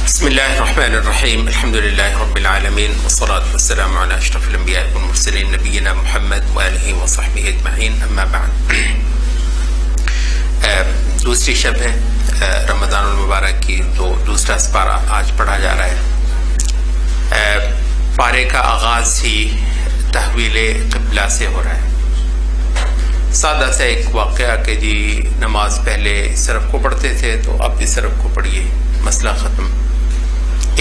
بسم اللہ الرحمن الرحیم الحمد للہ رب العالمین والصلاة والسلام علی اشرف الانبیاء والمرسلین نبینا محمد وآلہ وصحبہ اجمعین اما بعد. دوسری شب ہے رمضان المبارک کی، تو دوسرا سپارہ آج پڑھا جا رہا ہے. پارے کا آغاز ہی تحویل قبلہ سے ہو رہا ہے. سادہ سا ایک واقعہ کہ جی نماز پہلے اس طرف کو پڑھتے تھے تو اب اس طرف کو پڑھیے، مسئلہ ختم.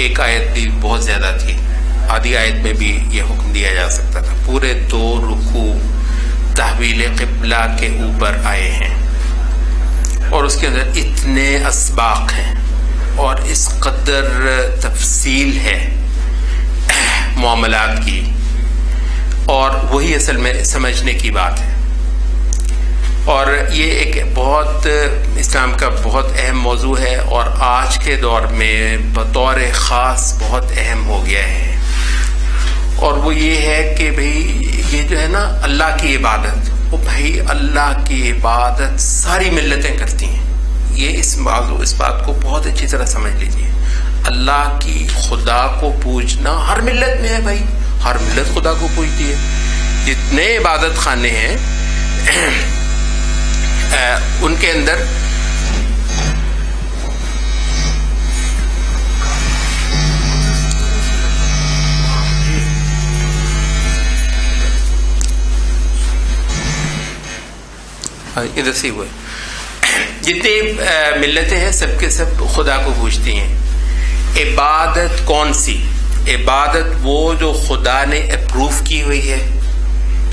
ایک آیت بھی بہت زیادہ تھی، آدھی آیت میں بھی یہ حکم دیا جا سکتا تھا. پورے 2 رکوع تحویل قبلہ کے اوپر آئے ہیں اور اس کے اندر اتنے اسباق ہیں اور اس قدر تفصیل ہے معاملات کی، اور وہی اصل میں سمجھنے کی بات ہے. اور یہ ایک بہت اسلام کا بہت اہم موضوع ہے اور آج کے دور میں بطور خاص بہت اہم ہو گیا ہے. اور وہ یہ ہے کہ بھئی یہ جو ہے نا اللہ کی عبادت، وہ بھائی اللہ کی عبادت ساری ملتیں کرتی ہیں. یہ اس بات کو بہت اچھی طرح سمجھ لیجیے. اللہ کی خدا کو پوجنا ہر ملت میں ہے بھائی، ہر ملت خدا کو پوجتی ہے. جتنے عبادت خانے ہیں ان کے اندر ادھر سے ہوئے جتنی ملتیں ہیں سب کے سب خدا کو پوجتی ہیں. عبادت کون سی؟ عبادت وہ جو خدا نے اپروو کی ہوئی ہے،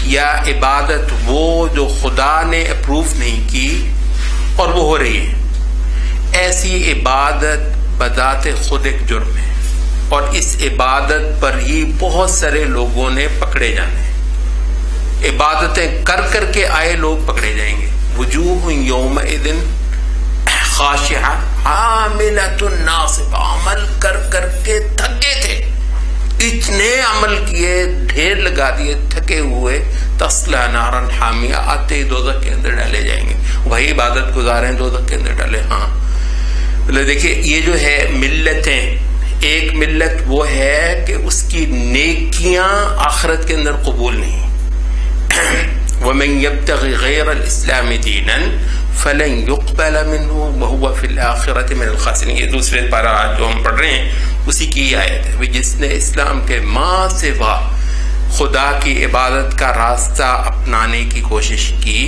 یا عبادت وہ جو خدا نے اپروو نہیں کی اور وہ ہو رہی ہے. ایسی عبادت بذات خود ایک جرم ہے اور اس عبادت پر ہی بہت سارے لوگوں نے پکڑے جانے ہیں. عبادتیں کر کر کے آئے لوگ پکڑے جائیں گے. وجوہ یومئذ خاشعہ عاملۃ ناصبہ، عمل کر کر کے تھکے تھے، اتنے عمل کیے، ڈھیر لگا دیے، تھکے ہوئے. تصلی نارا حامیہ، آتے ہی دوزخ کے اندر ڈالے جائیں گے. وہی عبادت گزار ہیں دوزخ کے اندر ڈالے. ہاں دیکھیے یہ جو ہے ملتیں، ایک ملت وہ ہے کہ اس کی نیکیاں آخرت کے اندر قبول نہیں. وَمَن يَبْتَغِ غَيْرَ الْإِسْلَامِ دِينًا فَلَن يُقْبَلَ مِنْهُ وَهُوَ فِي الْآخِرَةِ مِنَ الْخَاسِرِينَ. یہ دوسرے پارہ جو ہم پڑھ رہے ہیں اسی کی آیت ہے. جس نے اسلام کے ماں سوا خدا کی عبادت کا راستہ اپنانے کی کوشش کی،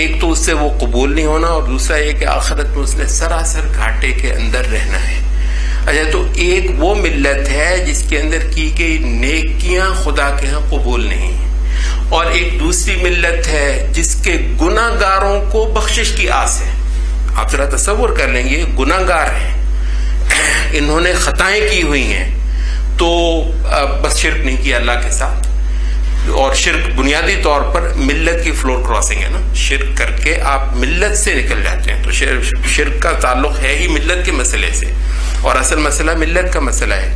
ایک تو اس سے وہ قبول نہیں ہونا، اور دوسرا یہ کہ آخرت میں اس نے سراسر گھاٹے کے اندر رہنا ہے. اچھا، تو ایک وہ ملت ہے جس کے اندر کی گئی نیکیاں خدا کے ہاں قبول نہیں، اور ایک دوسری ملت ہے جس کے گناہ گاروں کو بخشش کی آس ہے. آپ ذرا تصور کر لیں گے، گناہ گار ہیں، انہوں نے خطائیں کی ہوئی ہیں، تو بس شرک نہیں کیا اللہ کے ساتھ. اور شرک بنیادی طور پر ملت کی فلور کراسنگ ہے نا. شرک کر کے آپ ملت سے نکل جاتے ہیں، تو شرک کا تعلق ہے ہی ملت کے مسئلے سے، اور اصل مسئلہ ملت کا مسئلہ ہے.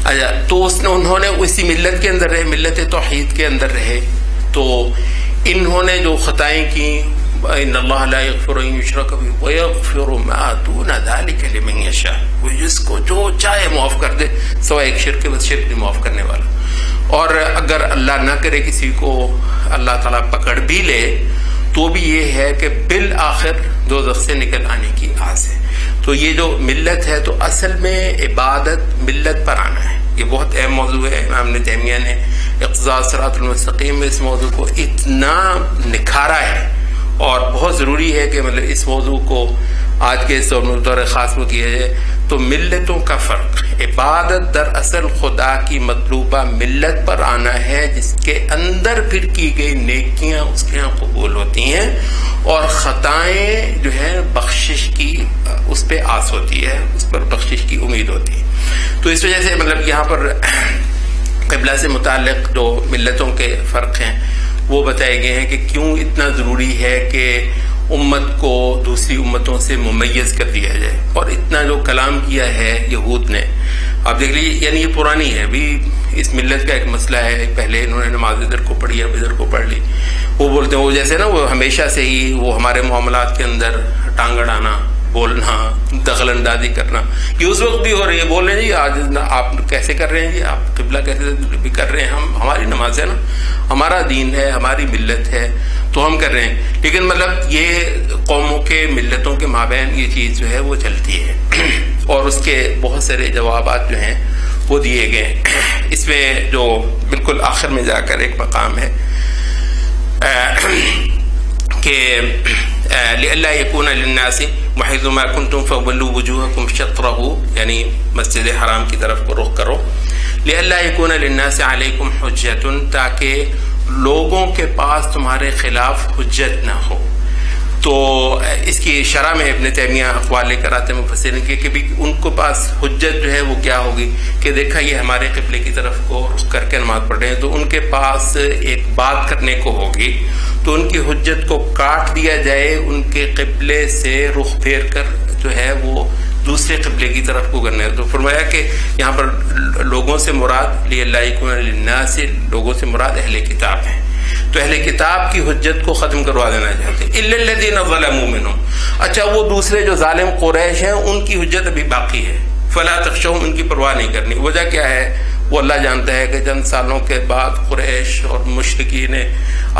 اچھا، تو انہوں نے اسی ملت کے اندر رہے، ملت توحید کے اندر رہے، تو انہوں نے جو خطائیں کی، ان اللہ لا یغفر ان یشرک بہ ویغفر ما دون ذلک لمن یشاء، وہ جس کو جو چاہے معاف کر دے سوائے ایک شرک، بس شرک نہیں معاف کرنے والا. اور اگر اللہ نہ کرے کسی کو اللہ تعالیٰ پکڑ بھی لے تو بھی یہ ہے کہ بالآخر دوزخ سے نکل آنے کی آس ہے. تو یہ جو ملت ہے، تو اصل میں عبادت ملت پر آنا ہے. یہ بہت اہم موضوع ہے. امام ابن تیمیہ نے اقتضاء صراط المستقیم میں اس موضوع کو اتنا نکھارا ہے، اور بہت ضروری ہے کہ مطلب اس موضوع کو آج کے اس دور خاص میں کیا جائے. تو ملتوں کا فرق، عبادت دراصل خدا کی مطلوبہ ملت پر آنا ہے جس کے اندر پھر کی گئی نیکیاں اس کے ہاں قبول ہوتی ہیں، اور خطائیں جو ہے بخشش کی اس پہ آس ہوتی ہے، اس پر بخشش کی امید ہوتی ہے. تو اس وجہ سے مطلب یہاں پر قبلہ سے متعلق جو ملتوں کے فرق ہیں وہ بتائے گئے ہیں کہ کیوں اتنا ضروری ہے کہ امت کو دوسری امتوں سے ممیز کر دیا جائے. اور اتنا جو کلام کیا ہے یہود نے، آپ دیکھ لیجیے، یعنی یہ پرانی ہے ابھی. اس ملت کا ایک مسئلہ ہے، پہلے انہوں نے نماز ادھر کو پڑھی، اب ادھر کو پڑھ لی. وہ بولتے ہیں وہ جیسے نا وہ ہمیشہ سے ہی وہ ہمارے معاملات کے اندر ٹانگ اڑانا، بولنا، دخل اندازی کرنا، یہ اس وقت بھی ہو رہی ہے. بول رہے ہیں جی آج آپ کیسے کر رہے ہیں جی، آپ قبلہ کیسے بھی کر رہے ہیں، ہماری نماز ہے نا، ہمارا دین ہے، ہماری ملت ہے تو ہم کر رہے ہیں. لیکن مطلب یہ قوموں کے ملتوں کے مابین یہ چیز جو ہے وہ چلتی ہے اور اس کے بہت سارے جوابات جو ہیں وہ دیے گئے. اس میں جو بالکل آخر میں جا کر ایک مقام ہے کہ لئلا یکون للناس وحیث ما کنتم فولوا وجوہکم شطرہ، یعنی مسجد حرام کی طرف کو رخ کرو. لئلا یکون للناس علیکم حجۃ، تاکہ لوگوں کے پاس تمہارے خلاف حجت نہ ہو. تو اس کی شرح میں ابن تیمیہ اقوال لے کر آتے ہیں مفسرین کے کہ بھی ان کو پاس حجت جو ہے وہ کیا ہوگی کہ دیکھا یہ ہمارے قبلے کی طرف کو رخ کر کے نماز پڑھ رہے ہیں، تو ان کے پاس ایک بات کرنے کو ہوگی، تو ان کی حجت کو کاٹ دیا جائے، ان کے قبلے سے رخ پھیر کر جو ہے وہ دوسرے قبلے کی طرف کو کرنے. تو فرمایا کہ یہاں پر لوگوں سے مراد لِأَلَّا يَكُونَ لِلنَّاسِ، لوگوں سے مراد اہل کتاب ہیں. تو اہل کتاب کی حجت کو ختم کروا دینا چاہتے ہیں. إِلَّا الَّذِينَ ظَلَمُوا مِنْهُمْ، اچھا وہ دوسرے جو ظالم قریش ہیں ان کی حجت ابھی باقی ہے. فَلَا تَخْشَوْهُمْ، ان کی پرواہ نہیں کرنی. وجہ کیا ہے وہ اللہ جانتا ہے کہ چند سالوں کے بعد قریش اور مشرکین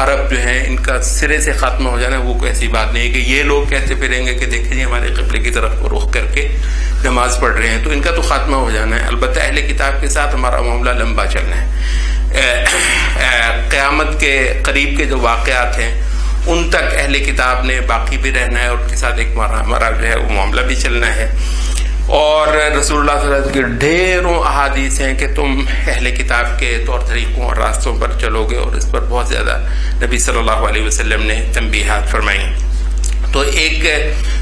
عرب جو ہیں ان کا سرے سے خاتمہ ہو جانا وہ کوئی ایسی بات نہیں ہے کہ یہ لوگ کہتے پھریں گے کہ دیکھیں جی ہمارے قبلے کی طرف کو رخ کر کے نماز پڑھ رہے ہیں، تو ان کا تو خاتمہ ہو جانا ہے. البتہ اہل کتاب کے ساتھ ہمارا معاملہ لمبا چلنا ہے. قیامت کے قریب کے جو واقعات ہیں ان تک اہل کتاب نے باقی بھی رہنا ہے اور ان کے ساتھ ایک ہمارا جو ہے وہ معاملہ بھی چلنا ہے. اور رسول اللہ صلی اللہ علیہ وسلم کے ڈھیروں احادیث ہیں کہ تم اہل کتاب کے طور طریقوں اور راستوں پر چلو گے، اور اس پر بہت زیادہ نبی صلی اللہ علیہ وسلم نے تنبیہات فرمائی. تو ایک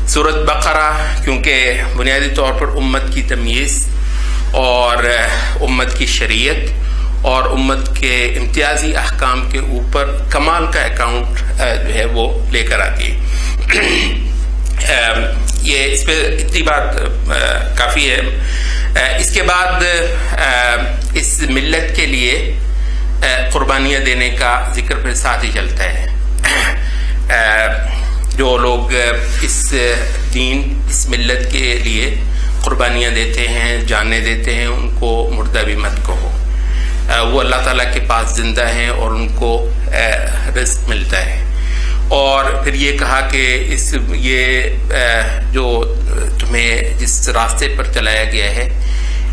سورۃ بقرہ کیونکہ بنیادی طور پر امت کی تمییز اور امت کی شریعت اور امت کے امتیازی احکام کے اوپر کمال کا اکاؤنٹ جو ہے وہ لے کر آتی ہے. یہ اس پہ اتنی بات کافی ہے. اس کے بعد اس ملت کے لیے قربانیاں دینے کا ذکر پھر ساتھ ہی چلتا ہے. جو لوگ اس دین اس ملت کے لیے قربانیاں دیتے ہیں، جانیں دیتے ہیں، ان کو مردہ بھی مت کہو. وہ اللہ تعالیٰ کے پاس زندہ ہیں اور ان کو رزق ملتا ہے. اور پھر یہ کہا کہ یہ جو تمہیں جس راستے پر چلایا گیا ہے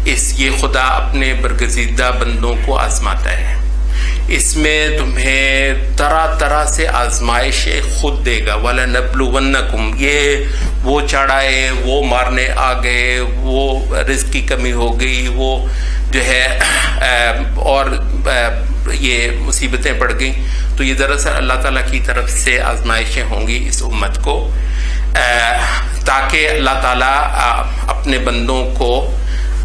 یہ خدا اپنے برگزیدہ بندوں کو آزماتا ہے. اس میں تمہیں طرح طرح سے آزمائشیں خود دے گا. وَلَنَبْلُوَنَّكُمْ، یہ وہ چڑھائے، وہ مارنے آ گئے، وہ رزق کی کمی ہو گئی، وہ جو ہے اور یہ مصیبتیں پڑ گئیں، تو یہ دراصل اللہ تعالیٰ کی طرف سے آزمائشیں ہوں گی اس امت کو، تاکہ اللہ تعالیٰ اپنے بندوں کو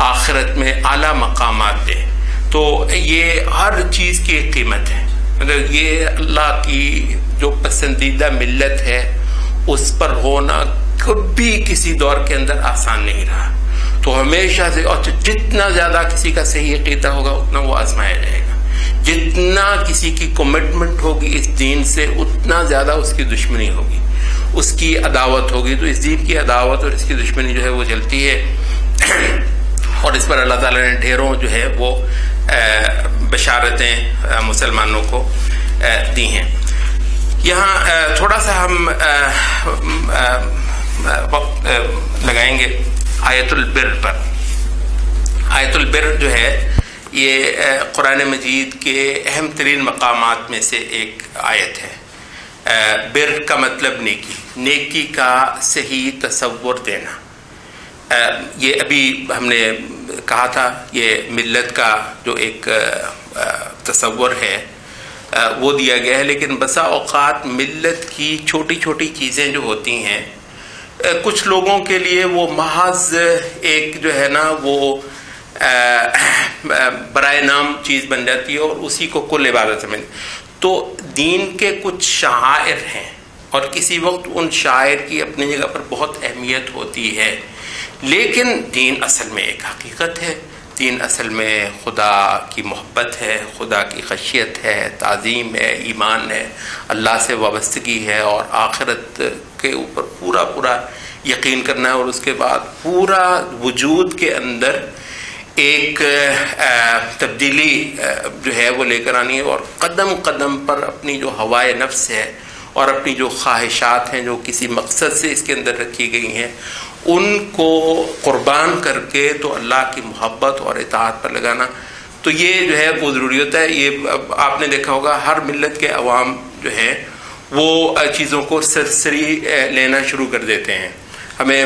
آخرت میں اعلیٰ مقامات دے. تو یہ ہر چیز کی ایک قیمت ہے. مطلب یہ اللہ کی جو پسندیدہ ملت ہے اس پر ہونا کبھی کسی دور کے اندر آسان نہیں رہا. تو ہمیشہ سے اور جتنا زیادہ کسی کا صحیح عقیدہ ہوگا اتنا وہ آزمایا جائے گا. جتنا کسی کی کمٹمنٹ ہوگی اس دین سے اتنا زیادہ اس کی دشمنی ہوگی، اس کی عداوت ہوگی. تو اس دین کی عداوت اور اس کی دشمنی جو ہے وہ چلتی ہے. اور اس پر اللہ تعالیٰ نے ڈھیروں جو ہے وہ بشارتیں مسلمانوں کو دی ہیں. یہاں تھوڑا سا ہم وقت لگائیں گے آیت البر پر. آیت البر جو ہے یہ قرآن مجید کے اہم ترین مقامات میں سے ایک آیت ہے. بر کا مطلب نیکی، نیکی کا صحیح تصور دینا. یہ ابھی ہم نے کہا تھا یہ ملت کا جو ایک تصور ہے وہ دیا گیا ہے، لیکن بسا اوقات ملت کی چھوٹی چھوٹی چیزیں جو ہوتی ہیں کچھ لوگوں کے لیے وہ محض ایک جو ہے نا وہ برائے نام چیز بن جاتی ہے اور اسی کو کل عبادت سمجھ. تو دین کے کچھ شعائر ہیں اور کسی وقت ان شاعر کی اپنی جگہ پر بہت اہمیت ہوتی ہے، لیکن دین اصل میں ایک حقیقت ہے. دین اصل میں خدا کی محبت ہے، خدا کی خشیت ہے، تعظیم ہے، ایمان ہے، اللہ سے وابستگی ہے اور آخرت کے اوپر پورا یقین کرنا ہے، اور اس کے بعد پورا وجود کے اندر ایک تبدیلی جو ہے وہ لے کر آنی ہے، اور قدم قدم پر اپنی جو ہوائے نفس ہے اور اپنی جو خواہشات ہیں جو کسی مقصد سے اس کے اندر رکھی گئی ہیں ان کو قربان کر کے تو اللہ کی محبت اور اطاعت پر لگانا. تو یہ جو ہے وہ ضروری ہوتا ہے. یہ آپ نے دیکھا ہوگا ہر ملت کے عوام جو ہیں وہ چیزوں کو سرسری لینا شروع کر دیتے ہیں. ہمیں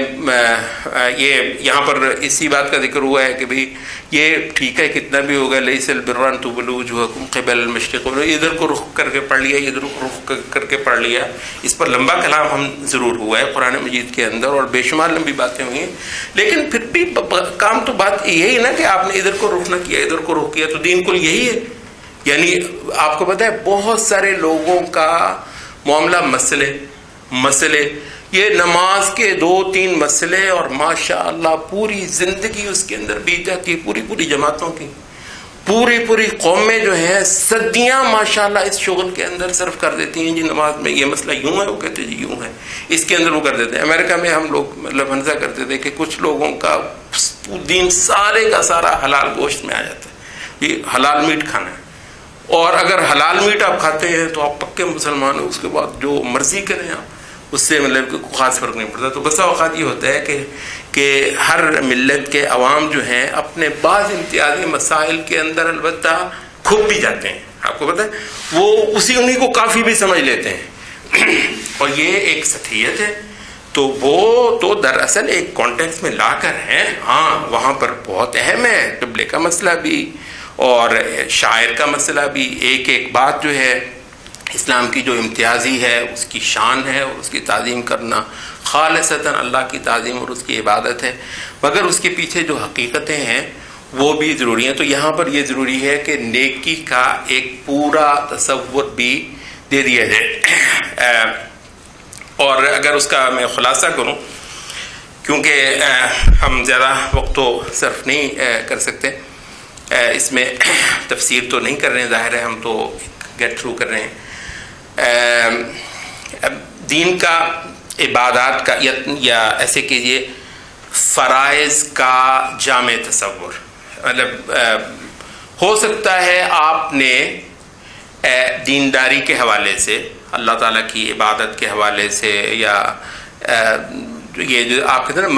یہ یہاں پر اسی بات کا ذکر ہوا ہے کہ بھئی یہ ٹھیک ہے کتنا بھی ہوگا لیس البر ان تولوا وجوہکم قبل المشرق، ادھر کو رخ کر کے پڑھ لیا، ادھر کو رخ کر کے پڑھ لیا. اس پر لمبا کلام ہم ضرور ہوا ہے قرآن مجید کے اندر اور بے شمار لمبی باتیں ہوئی ہیں، لیکن پھر بھی کام تو بات یہی نا کہ آپ نے ادھر کو رخ نہ کیا ادھر کو رخ کیا، تو دین کل یہی ہے. یعنی آپ کو پتہ ہے بہت سارے لوگوں کا معاملہ مسئلے یہ نماز کے 2-3 مسئلے اور ماشاء اللہ پوری زندگی اس کے اندر بیت جاتی ہے، پوری جماعتوں کی پوری قومیں جو ہیں صدیاں ماشاء اللہ اس شغل کے اندر صرف کر دیتی ہیں. جی نماز میں یہ مسئلہ یوں ہے، وہ کہتے ہیں جی یوں ہے، اس کے اندر وہ کر دیتے ہیں. امریکہ میں ہم لوگ مطلب ہنسا کرتے تھے کہ کچھ لوگوں کا دین سارے کا سارا حلال گوشت میں آ جاتا ہے، یہ حلال میٹ کھانا ہے، اور اگر حلال میٹ آپ کھاتے ہیں تو آپ پکے مسلمان ہیں، اس کے بعد جو مرضی کریں آپ، اس سے مطلب کوئی خاص فرق نہیں پڑتا. تو بسا اوقات یہ ہوتا ہے کہ ہر ملت کے عوام جو ہیں اپنے بعض امتیازی مسائل کے اندر البتہ کھپ بھی جاتے ہیں. آپ کو پتہ ہے وہ انہیں کو کافی بھی سمجھ لیتے ہیں اور یہ ایک سطحیت ہے. تو وہ تو دراصل ایک کانٹیکس میں لا کر ہیں. ہاں وہاں پر بہت اہم ہے قبلے کا مسئلہ بھی اور شاعر کا مسئلہ بھی. ایک بات جو ہے اسلام کی جو امتیازی ہے اس کی شان ہے اور اس کی تعظیم کرنا خالصتاً اللہ کی تعظیم اور اس کی عبادت ہے، مگر اس کے پیچھے جو حقیقتیں ہیں وہ بھی ضروری ہیں. تو یہاں پر یہ ضروری ہے کہ نیکی کا ایک پورا تصور بھی دے دیا جائے. اور اگر اس کا میں خلاصہ کروں، کیونکہ ہم زیادہ وقت تو صرف نہیں کر سکتے، اس میں تفسیر تو نہیں کر رہے ہیں، ظاہر ہے ہم تو گیٹ تھرو کر رہے ہیں. دین کا عبادات کا یا ایسے کیجئے فرائض کا جامع تصور، مطلب ہو سکتا ہے آپ نے دینداری کے حوالے سے، اللہ تعالیٰ کی عبادت کے حوالے سے، یا یہ جو آپ کہتے ہیں نا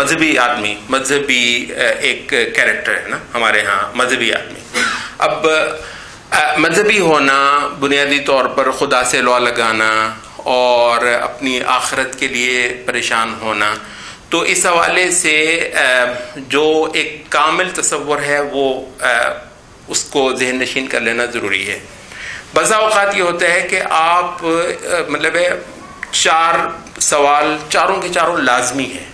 مذہبی ایک کیریکٹر ہے نا ہمارے ہاں مذہبی آدمی. اب مذہبی ہونا بنیادی طور پر خدا سے لوا لگانا اور اپنی آخرت کے لیے پریشان ہونا، تو اس حوالے سے جو ایک کامل تصور ہے وہ اس کو ذہن نشین کر لینا ضروری ہے. بعض اوقات یہ ہوتا ہے کہ آپ مطلب 4 سوال چاروں کے چاروں لازمی ہیں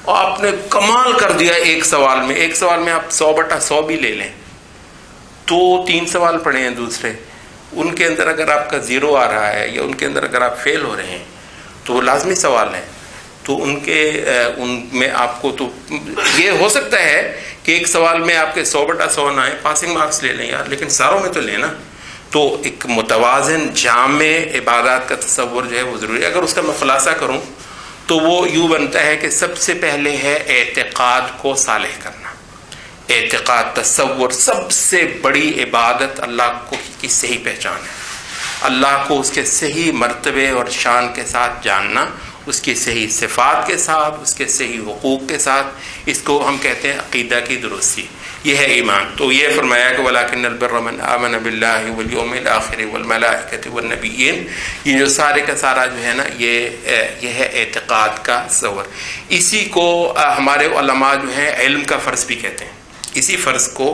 اور آپ نے کمال کر دیا ایک سوال میں آپ 100/100 بھی لے لیں تو 3 سوال پڑے ہیں دوسرے، ان کے اندر اگر آپ کا 0 آ رہا ہے یا ان کے اندر اگر آپ فیل ہو رہے ہیں تو وہ لازمی سوال ہیں. تو ان میں آپ کو تو یہ ہو سکتا ہے کہ ایک سوال میں آپ کے 100/100 نہ آئے، پاسنگ مارکس لے لیں یار، لیکن ساروں میں تو لینا. تو ایک متوازن جامع عبادات کا تصور جو ہے وہ ضروری ہے. اگر اس کا میں خلاصہ کروں تو وہ یوں بنتا ہے کہ سب سے پہلے ہے اعتقاد کو صالح کرنا. اعتقاد تصور سب سے بڑی عبادت اللہ کو کی صحیح پہچان ہے. اللہ کو اس کے صحیح مرتبے اور شان کے ساتھ جاننا، اس کی صحیح صفات کے ساتھ، اس کے صحیح حقوق کے ساتھ. اس کو ہم کہتے ہیں عقیدہ کی درستی، یہ ہے ایمان. تو یہ فرمایا کہ وَلَكِنَّ الْبِرَّ مَنْ آمَنَ بِاللَّهِ وَالْيَوْمِ الْآخِرِ وَالْمَلَائِكَةِ وَالنَّبِيِّينَ. یہ جو سارے کا سارا جو ہے نا یہ ہے اعتقاد کا تصور. اسی کو ہمارے علماء جو ہیں علم کا فرض بھی کہتے ہیں. اسی فرض کو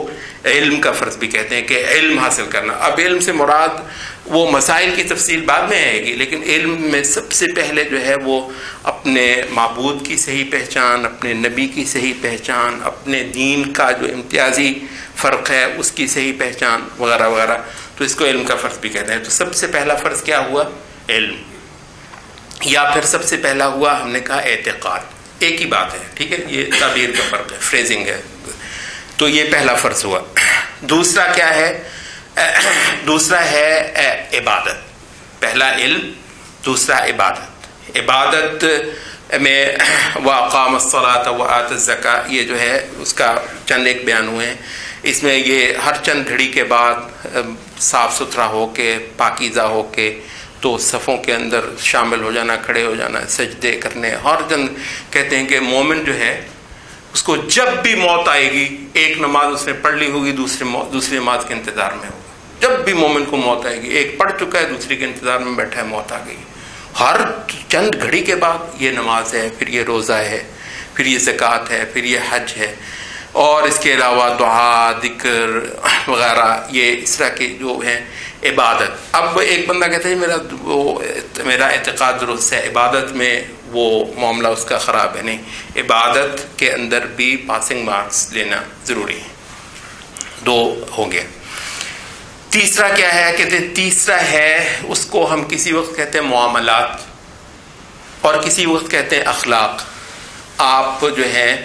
علم کا فرض بھی کہتے ہیں کہ علم حاصل کرنا. اب علم سے مراد وہ مسائل کی تفصیل بعد میں آئے گی، لیکن علم میں سب سے پہلے جو ہے وہ اپنے معبود کی صحیح پہچان، اپنے نبی کی صحیح پہچان، اپنے دین کا جو امتیازی فرق ہے اس کی صحیح پہچان وغیرہ وغیرہ. تو اس کو علم کا فرض بھی کہتے ہیں. تو سب سے پہلا فرض کیا ہوا؟ علم. یا پھر سب سے پہلا ہوا ہم نے کہا اعتقاد. ایک ہی بات ہے، ٹھیک ہے، یہ تعبیر کا فرق ہے، فریزنگ ہے. تو یہ پہلا فرض ہوا. دوسرا کیا ہے؟ دوسرا ہے عبادت. پہلا علم، دوسرا عبادت. عبادت میں وَأَقَامَ الصَّلَاةَ وَآتَى الزَّكَاةَ، یہ جو ہے اس کا چند ایک بیان ہوئے ہیں. اس میں یہ ہر چند گھڑی کے بعد صاف ستھرا ہو کے پاکیزہ ہو کے تو صفوں کے اندر شامل ہو جانا، کھڑے ہو جانا، سجدے کرنے. ہر چند کہتے ہیں کہ مومن جو ہے اس کو جب بھی موت آئے گی، ایک نماز اس نے پڑھ لی ہوگی، دوسری نماز کے انتظار میں ہوگا. جب بھی مومن کو موت آئے گی، ایک پڑھ چکا ہے دوسری کے انتظار میں بیٹھا ہے، موت آ گئی. ہر چند گھڑی کے بعد یہ نماز ہے، پھر یہ روزہ ہے، پھر یہ زکوٰۃ ہے، پھر یہ حج ہے، اور اس کے علاوہ دعا، ذکر وغیرہ، یہ اس طرح کے جو ہیں عبادت. اب ایک بندہ کہتا ہے میرا اعتقاد درست ہے، عبادت میں وہ معاملہ اس کا خراب ہے. نہیں، عبادت کے اندر بھی پاسنگ مارکس لینا ضروری ہے. دو ہو گیا. تیسرا کیا ہے؟ کہتے ہیں تیسرا ہے اس کو ہم کسی وقت کہتے ہیں معاملات اور کسی وقت کہتے ہیں اخلاق. آپ جو ہیں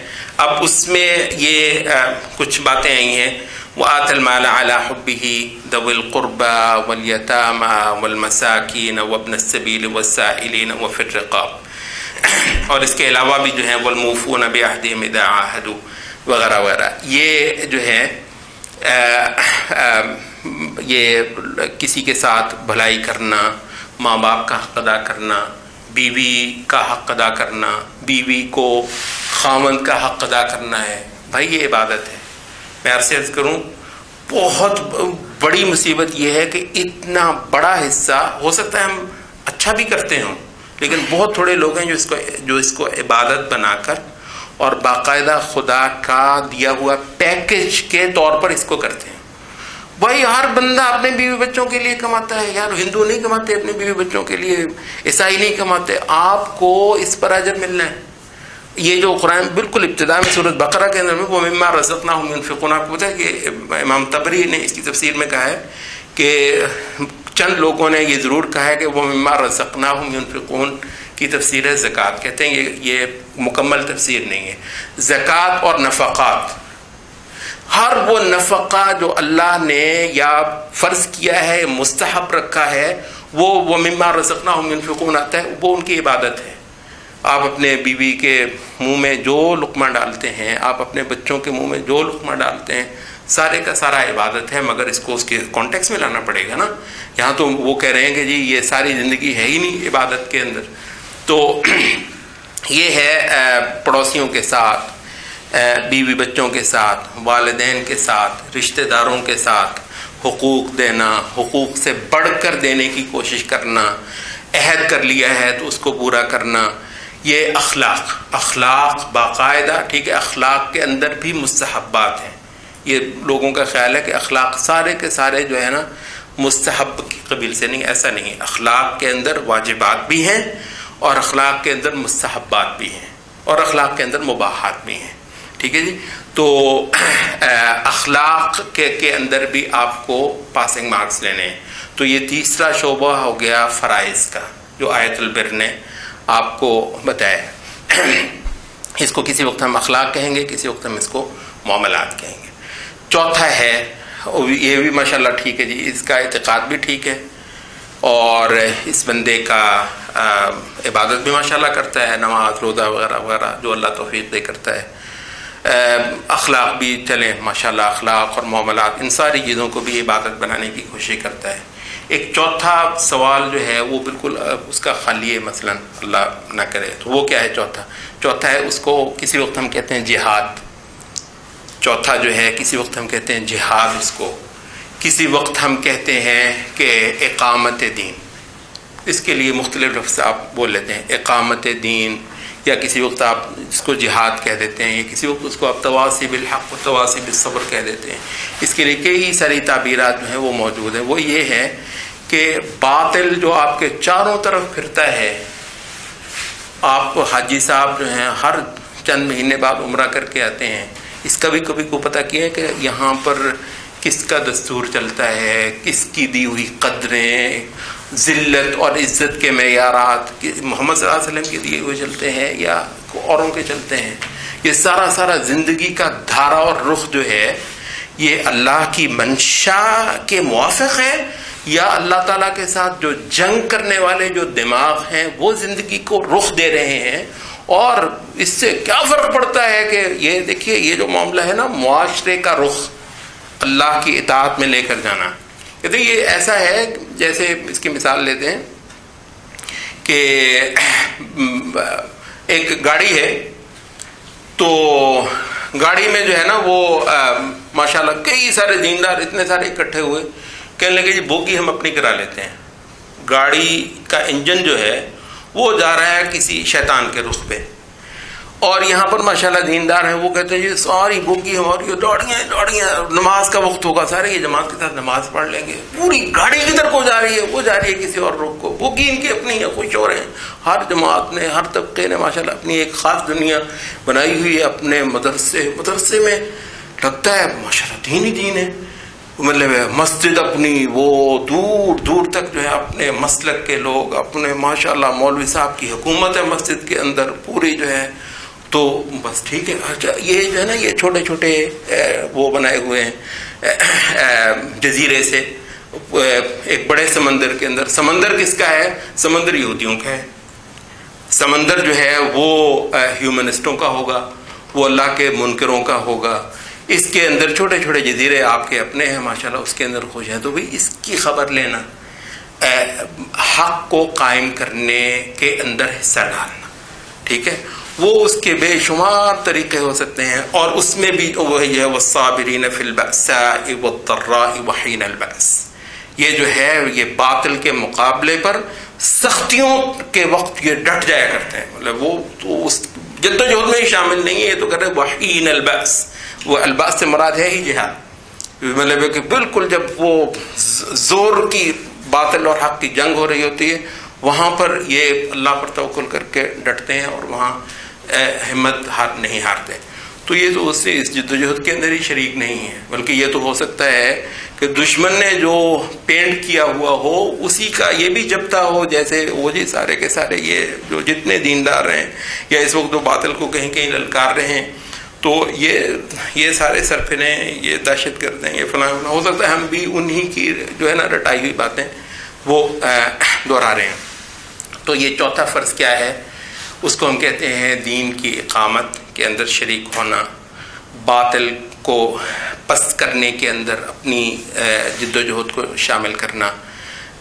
اب اس میں یہ کچھ باتیں آئی ہیں. وَآتَ الْمَالَ عَلَى حُبِّهِ ذَوِي الْقُرْبَى وَالْيَتَامَى وَالْمَسَاكِينَ وَابْنَ السَّبِيلِ وَالسَّائِلِينَ وَفِي الرِّقَابِ، اور اس کے علاوہ بھی جو ہیں وَالْمُوفُونَ بِعَهْدِهِمْ إِذَا عَاهَدُوا وغیرہ وغیرہ. یہ جو ہے یہ کسی کے ساتھ بھلائی کرنا، ماں باپ کا حق ادا کرنا، بیوی کا حق ادا کرنا، بیوی کو خاوند کا حق ادا کرنا ہے. بھائی یہ عبادت ہے. میں عرض کروں بہت بڑی مصیبت یہ ہے کہ اتنا بڑا حصہ، ہو سکتا ہے ہم اچھا بھی کرتے ہوں، لیکن بہت تھوڑے لوگ ہیں جو اس کو عبادت بنا کر اور باقاعدہ خدا کا دیا ہوا پیکج کے طور پر اس کو کرتے ہیں. بھائی ہر بندہ اپنے بیوی بچوں کے لیے کماتا ہے یار. ہندو نہیں کماتے اپنے بیوی بچوں کے لیے، عیسائی نہیں کماتے. آپ کو اس پر اجر ملنا ہے. یہ جو قرآن بالکل ابتدا میں سورۃ بقرہ کے اندر میں وَمِمَّا رَزَقْنَاهُمْ يُنْفِقُونَ، آپ کو پتہ ہے کہ امام طبری نے اس کی تفسیر میں کہا ہے کہ چند لوگوں نے یہ ضرور کہا ہے کہ وَمِمَّا رَزَقْنَاهُمْ يُنْفِقُونَ کی تفسیر ہے زکوٰۃ. کہتے ہیں یہ مکمل تفسیر نہیں ہے. زکوٰۃ اور نفقات، ہر وہ نفقہ جو اللہ نے یا فرض کیا ہے، مستحب رکھا ہے، وہ وَمِمَّا رَزَقْنَاهُمْ يُنْفِقُونَ آتا ہے، وہ ان کی عبادت ہے. آپ اپنے بیوی کے منہ میں جو لقمہ ڈالتے ہیں، آپ اپنے بچوں کے منہ میں جو لقمہ ڈالتے ہیں، سارے کا سارا عبادت ہے. مگر اس کو اس کے کانٹیکس میں لانا پڑے گا نا. یہاں تو وہ کہہ رہے ہیں کہ جی یہ ساری زندگی ہے ہی نہیں عبادت کے اندر. تو یہ ہے پڑوسیوں کے ساتھ، بیوی بچوں کے ساتھ، والدین کے ساتھ، رشتہ داروں کے ساتھ حقوق دینا، حقوق سے بڑھ کر دینے کی کوشش کرنا، عہد کر لیا ہے تو اس کو پورا کرنا. یہ اخلاق باقاعدہ، ٹھیک ہے. اخلاق کے اندر بھی مستحبات ہیں. یہ لوگوں کا خیال ہے کہ اخلاق سارے کے سارے جو ہے نا مستحب کی قبیل سے، نہیں، ایسا نہیں. اخلاق کے اندر واجبات بھی ہیں اور اخلاق کے اندر مستحبات بھی ہیں اور اخلاق کے اندر مباحات بھی ہیں. ٹھیک ہے جی. تو اخلاق کے اندر بھی آپ کو پاسنگ مارکس لینے ہیں. تو یہ تیسرا شعبہ ہو گیا فرائض کا جو آیت البر نے آپ کو بتایا. اس کو کسی وقت ہم اخلاق کہیں گے، کسی وقت ہم اس کو معاملات کہیں گے. چوتھا ہے، یہ بھی ماشاءاللہ ٹھیک ہے جی، اس کا اعتقاد بھی ٹھیک ہے اور اس بندے کا عبادت بھی ماشاءاللہ کرتا ہے، نماز، روزہ وغیرہ وغیرہ جو اللہ توفیق دے کرتا ہے. اخلاق بھی چلیں ماشاءاللہ، اخلاق اور معاملات، ان ساری چیزوں کو بھی عبادت بنانے کی کوشش کرتا ہے. ایک چوتھا سوال جو ہے وہ بالکل اس کا خالی ہے، مثلا اللہ نہ کرے تو وہ کیا ہے؟ چوتھا ہے اس کو کسی وقت ہم کہتے ہیں جہاد. چوتھا جو ہے کسی وقت ہم کہتے ہیں جہاد، اس کو کسی وقت ہم کہتے ہیں کہ اقامت دین. اس کے لیے مختلف لفظ آپ بول لیتے ہیں، اقامت دین، یا کسی وقت آپ اس کو جہاد کہہ دیتے ہیں، یا کسی وقت اس کو آپ تواصی بالحق و تواصی بالصبر کہہ دیتے ہیں. اس کے لیے کئی ساری تعبیرات جو ہیں وہ موجود ہیں. وہ یہ ہے کہ باطل جو آپ کے چاروں طرف پھرتا ہے، آپ حاجی صاحب جو ہیں ہر چند مہینے بعد عمرہ کر کے آتے ہیں، اس کا بھی کبھی کو پتہ کیا ہے کہ یہاں پر کس کا دستور چلتا ہے، کس کی دی ہوئی قدریں، ذلت اور عزت کے معیارات محمد صلی اللہ علیہ وسلم کے دیے ہوئے چلتے ہیں یا اوروں کے چلتے ہیں؟ یہ سارا زندگی کا دھارا اور رخ جو ہے یہ اللہ کی منشا کے موافق ہے، یا اللہ تعالیٰ کے ساتھ جو جنگ کرنے والے جو دماغ ہیں وہ زندگی کو رخ دے رہے ہیں اور اس سے کیا فرق پڑتا ہے کہ یہ دیکھیے یہ جو معاملہ ہے نا معاشرے کا رخ اللہ کی اطاعت میں لے کر جانا. کہتے ہیں یہ ایسا ہے جیسے اس کی مثال لیتے ہیں کہ ایک گاڑی ہے تو گاڑی میں جو ہے نا وہ ماشاءاللہ کئی سارے دیندار اتنے سارے اکٹھے ہوئے کہنے لگے جی بوگی ہم اپنی کرا لیتے ہیں. گاڑی کا انجن جو ہے وہ جا رہا ہے کسی شیطان کے رخ پہ اور یہاں پر ماشاءاللہ دیندار ہیں وہ کہتے ہیں یہ ساری بوگی ہماری دوڑیاں نماز کا وقت ہوگا سارے یہ جماعت کے ساتھ نماز پڑھ لیں گے. پوری گاڑی کدھر کو جا رہی ہے وہ جا رہی ہے کسی اور رخ کو. بوگی ان کی اپنی ہے خوش ہو رہے ہیں. ہر جماعت نے ہر طبقے نے ماشاءاللہ اپنی ایک خاص دنیا بنائی ہوئی ہے. اپنے مدرسے میں لگتا ہے ماشاءاللہ دین ہی دین ہے. مطلب مسجد اپنی وہ دور دور تک جو ہے اپنے مسلک کے لوگ اپنے ماشاءاللہ مولوی صاحب کی حکومت ہے مسجد کے اندر پوری جو ہے. تو بس ٹھیک ہے. یہ جو ہے نا یہ چھوٹے چھوٹے وہ بنائے ہوئے ہیں جزیرے سے ایک بڑے سمندر کے اندر. سمندر کس کا ہے؟ سمندر یہودیوں کا ہے. سمندر جو ہے وہ ہیومنسٹوں کا ہوگا, وہ اللہ کے منکروں کا ہوگا. اس کے اندر چھوٹے چھوٹے جزیرے آپ کے اپنے ہیں ماشاءاللہ اس کے اندر خوش ہیں. تو بھئی اس کی خبر لینا, حق کو قائم کرنے کے اندر حصہ ڈالنا, ٹھیک ہے, وہ اس کے بے شمار طریقے ہو سکتے ہیں. اور اس میں بھی وہی ہے والصابرین فی البأساء والضراء وحین البأس. یہ جو ہے یہ باطل کے مقابلے پر سختیوں کے وقت یہ ڈٹ جایا کرتے ہیں. مطلب وہ تو اس جدوجہد میں ہی شامل نہیں ہے. یہ تو کہتے ہیں وحین البأس. وہ الباس سے مراد ہے ہی جہاد. مطلب ہے کہ بالکل جب وہ زور کی باطل اور حق کی جنگ ہو رہی ہوتی ہے وہاں پر یہ اللہ پر توکل کر کے ڈٹتے ہیں اور وہاں ہمت نہیں ہارتے. تو یہ تو اس جدوجہد کے اندر ہی شریک نہیں ہے, بلکہ یہ تو ہو سکتا ہے کہ دشمن نے جو پینٹ کیا ہوا ہو اسی کا یہ بھی جبتا ہو, جیسے وہ جی سارے کے سارے یہ جو جتنے دیندار ہیں یا اس وقت وہ باطل کو کہیں کہیں للکار رہے ہیں تو یہ سارے سرفنے یہ دہشت گرد ہیں یہ فلاں. ہو سکتا ہے ہم بھی انہی کی جو ہے نا رٹائی ہوئی باتیں وہ دہرا رہے ہیں. تو یہ چوتھا فرض کیا ہے؟ اس کو ہم کہتے ہیں دین کی اقامت کے اندر شریک ہونا, باطل کو پست کرنے کے اندر اپنی جدوجہد کو شامل کرنا,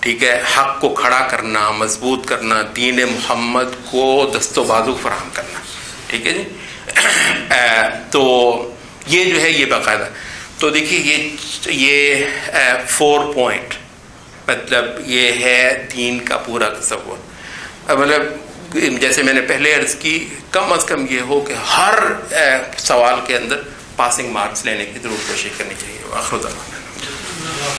ٹھیک ہے, حق کو کھڑا کرنا, مضبوط کرنا, دین محمد کو دست و بازو فراہم کرنا, ٹھیک ہے جی. تو یہ جو ہے یہ باقاعدہ. تو دیکھیے یہ 4 پوائنٹ مطلب یہ ہے دین کا پورا تصور. مطلب جیسے میں نے پہلے عرض کی کم از کم یہ ہو کہ ہر سوال کے اندر پاسنگ مارکس لینے کی ضرور کوشش کرنی چاہیے. آخر